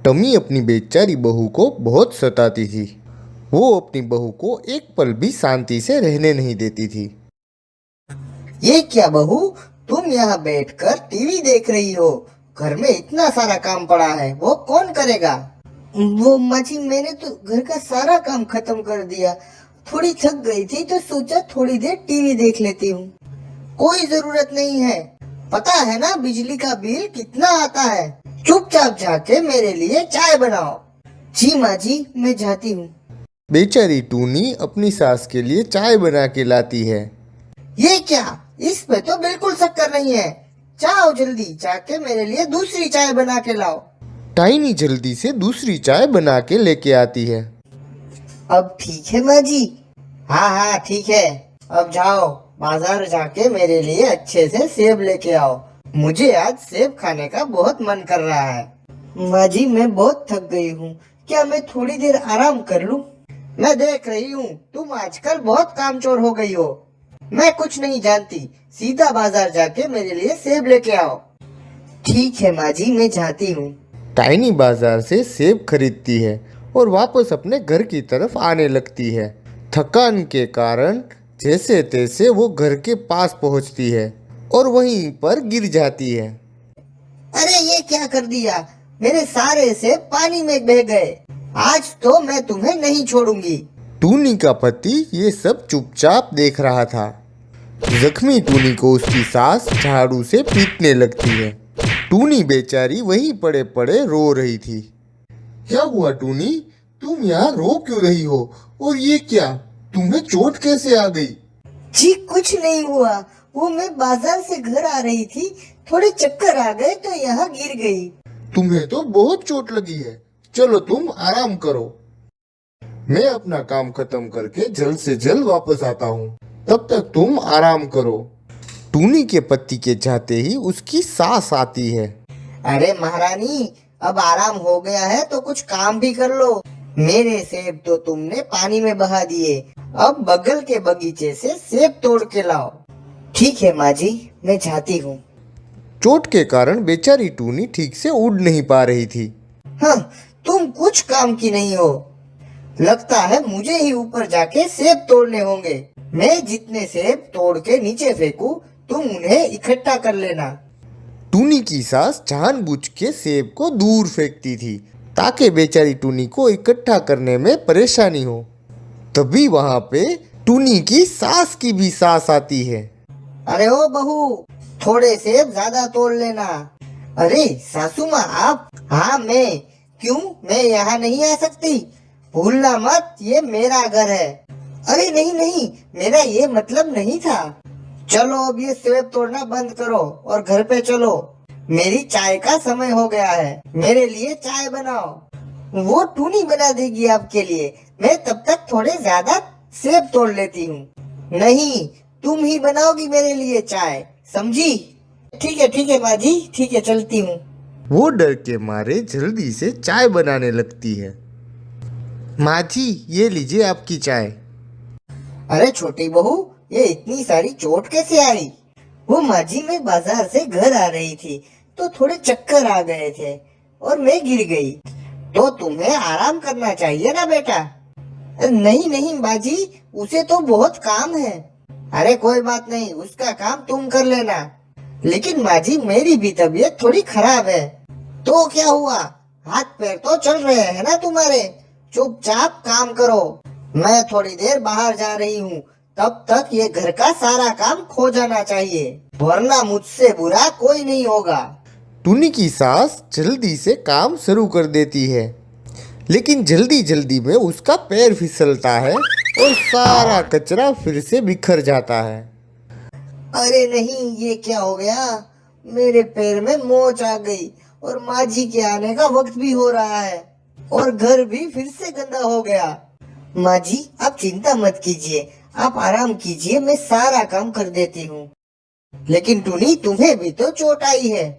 Tummy अपनी बेचारी बहू को बहुत सताती थी। वो अपनी बहू को एक पल भी शांति से रहने नहीं देती थी। ये क्या बहू, तुम यहाँ बैठकर टीवी देख रही हो? घर में इतना सारा काम पड़ा है, वो कौन करेगा? वो माँ जी, मैंने तो घर का सारा काम खत्म कर दिया। थोड़ी थक गई थी तो सोचा थोड़ी देर टीवी देख लेती हूँ। कोई जरूरत नहीं है, पता है ना बिजली का बिल कितना आता है। चुपचाप जाके मेरे लिए चाय बनाओ। जी माँ जी, मैं जाती हूँ। बेचारी टूनी अपनी सास के लिए चाय बना के लाती है। ये क्या, इस पे तो बिल्कुल शक्कर नहीं है। जाओ जल्दी जाके मेरे लिए दूसरी चाय बना के लाओ। टाइनी जल्दी से दूसरी चाय बना के लेके आती है। अब ठीक है माँ जी? हाँ हाँ ठीक है। अब जाओ बाजार जाके मेरे लिए अच्छे से सेब लेके आओ। मुझे आज सेब खाने का बहुत मन कर रहा है। माँ जी, मैं बहुत थक गई हूँ, क्या मैं थोड़ी देर आराम कर लूँ? मैं देख रही हूँ तुम आजकल बहुत कामचोर हो गई हो। मैं कुछ नहीं जानती, सीधा बाजार जाके मेरे लिए सेब लेके आओ। ठीक है माँ जी, मैं जाती हूँ। टाइनी बाजार से सेब खरीदती है और वापस अपने घर की तरफ आने लगती है। थकान के कारण जैसे तैसे वो घर के पास पहुंचती है और वहीं पर गिर जाती है। अरे ये क्या कर दिया, मेरे सारे सेब पानी में बह गए। आज तो मैं तुम्हें नहीं छोड़ूंगी। टूनी का पति ये सब चुपचाप देख रहा था। जख्मी टूनी को उसकी सास झाड़ू से पीटने लगती है। टूनी बेचारी वहीं पड़े पड़े रो रही थी। क्या हुआ टूनी, तुम यहाँ रो क्यों रही हो? और ये क्या, तुम्हें चोट कैसे आ गई? जी कुछ नहीं हुआ, वो मैं बाजार से घर आ रही थी, थोड़े चक्कर आ गए तो यहाँ गिर गई। तुम्हें तो बहुत चोट लगी है, चलो तुम आराम करो। मैं अपना काम खत्म करके जल्द से जल्द वापस आता हूँ, तब तक तुम आराम करो। टूनी के पति के जाते ही उसकी सास आती है। अरे महारानी, अब आराम हो गया है तो कुछ काम भी कर लो। मेरे सेब तो तुमने पानी में बहा दिए, अब बगल के बगीचे से सेब तोड़ के लाओ। ठीक है माँ जी, मैं जाती हूँ। चोट के कारण बेचारी टूनी ठीक से उड़ नहीं पा रही थी। हाँ, तुम कुछ काम की नहीं हो। लगता है मुझे ही ऊपर जाके सेब तोड़ने होंगे। मैं जितने सेब तोड़ के नीचे फेंकूं, तुम उन्हें इकट्ठा कर लेना। टूनी की सास जानबूझ के सेब को दूर फेंकती थी ताकि बेचारी टूनी को इकट्ठा करने में परेशानी हो। तभी वहां पे टूनी की सास की भी सास आती है। अरे ओ बहू, थोड़े सेब ज्यादा तोड़ लेना। अरे सासू माँ आप? हाँ मैं। क्यों, मैं यहाँ नहीं आ सकती? भूलना मत, ये मेरा घर है। अरे नहीं नहीं, मेरा ये मतलब नहीं था। चलो अब ये सेब तोड़ना बंद करो और घर पे चलो। मेरी चाय का समय हो गया है, मेरे लिए चाय बनाओ। वो टूनी बना देगी आपके लिए, मैं तब तक थोड़े ज्यादा सेब तोड़ लेती हूँ। नहीं, तुम ही बनाओगी मेरे लिए चाय, समझी? ठीक है माँ जी, ठीक है, चलती हूँ। वो डर के मारे जल्दी से चाय बनाने लगती है। माँ जी, ये लीजिए आपकी चाय। अरे छोटी बहू, ये इतनी सारी चोट कैसे आई? वो माँ जी, मैं बाजार से घर आ रही थी तो थोड़े चक्कर आ गए थे और मैं गिर गई। तो तुम्हें आराम करना चाहिए ना बेटा। नहीं नहीं बाजी, उसे तो बहुत काम है। अरे कोई बात नहीं, उसका काम तुम कर लेना। लेकिन माँ जी, मेरी भी तबीयत थोड़ी खराब है। तो क्या हुआ, हाथ पैर तो चल रहे हैं ना तुम्हारे? चुपचाप काम करो। मैं थोड़ी देर बाहर जा रही हूँ, तब तक ये घर का सारा काम हो जाना चाहिए, वरना मुझसे बुरा कोई नहीं होगा। टूनी की सास जल्दी से काम शुरू कर देती है, लेकिन जल्दी जल्दी में उसका पैर फिसलता है और सारा कचरा फिर से बिखर जाता है। अरे नहीं, ये क्या हो गया? मेरे पैर में मोच आ गई और माँ जी के आने का वक्त भी हो रहा है और घर भी फिर से गंदा हो गया। माँ जी, आप चिंता मत कीजिए, आप आराम कीजिए, मैं सारा काम कर देती हूँ। लेकिन टूनी, तुम्हें भी तो चोट आई है।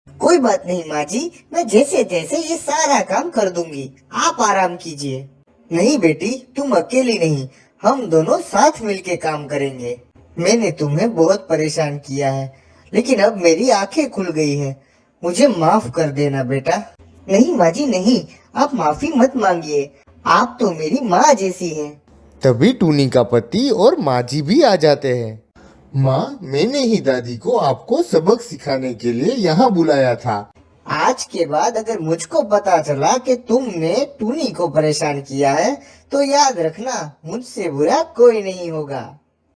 कोई बात नहीं माँ जी, मैं जैसे तैसे ये सारा काम कर दूंगी, आप आराम कीजिए। नहीं बेटी, तुम अकेली नहीं, हम दोनों साथ मिलके काम करेंगे। मैंने तुम्हें बहुत परेशान किया है, लेकिन अब मेरी आंखें खुल गई है। मुझे माफ कर देना बेटा। नहीं माँ जी नहीं, आप माफी मत मांगिए, आप तो मेरी माँ जैसी हैं। तभी टूनी का पति और माजी भी आ जाते हैं। माँ, मैंने ही दादी को आपको सबक सिखाने के लिए यहाँ बुलाया था। आज के बाद अगर मुझको पता चला कि तुमने टूनी को परेशान किया है तो याद रखना, मुझसे बुरा कोई नहीं होगा।